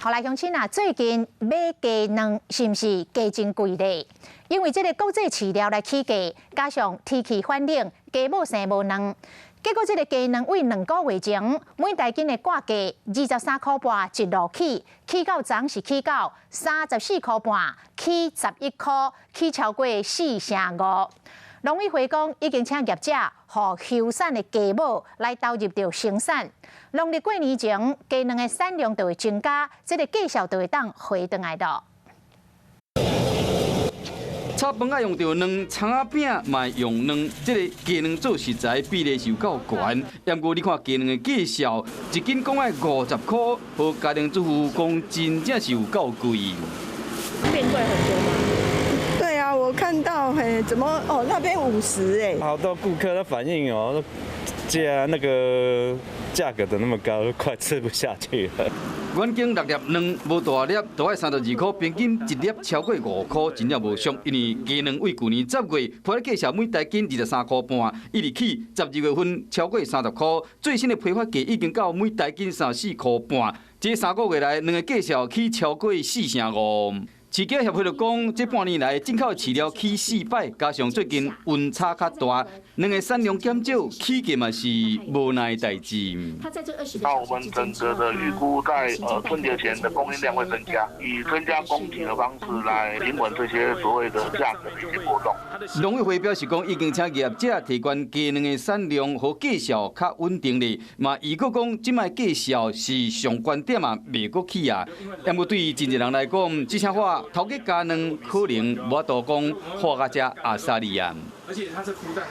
后来乡亲啊，最近买鸡卵是毋是价真贵咧？因为这个国际饲料来起价，加上天气反冷，鸡母生无卵，结果这个鸡卵为2个月前每台斤的挂价23块半一路起到昨是起到34块半，起11块，起超过4.5%。农委会讲已经请业者和休产的鸡母来投入到生产。农历过年前，鸡卵的产量就会增加，这个绩效就会当回转来的。炒饭爱用到卵，葱仔饼嘛用卵，这个鸡卵做食材比例是有够悬。不过你看鸡卵的价销，一斤讲爱50块，和家庭主妇讲真正是有够贵。变贵很多吗？对啊，我看到怎么那边50好多顾客都反映那个价格都那么高，都快吃不下去了。远景6粒卵，无大粒，都要32块，平均一粒超过5块，真正无俗。因为鸡卵为去年10月批了介绍每台斤23块半，一直起12月份超过30块，最新的批发价已经到每台斤34块半，这3个月来两个介绍起超过4.5%。饲鸡协会就讲，这半年来进口饲料起4摆，加上最近温差较大，两个产量减少，起价嘛是无奈代志。那我们整个的预估在春节前的供应量会增加，以增加供给的方式来平稳这些所谓的价格的一些波动。农委会表示讲，已经请业者提悬鸡卵的产量和价销较稳定咧。嘛，伊佫讲，即摆价销是上关点嘛，未佫起啊。因为对真侪人来讲，这些话头家家卵可能无多讲，花甲遮阿萨利亚。而且它是孵蛋。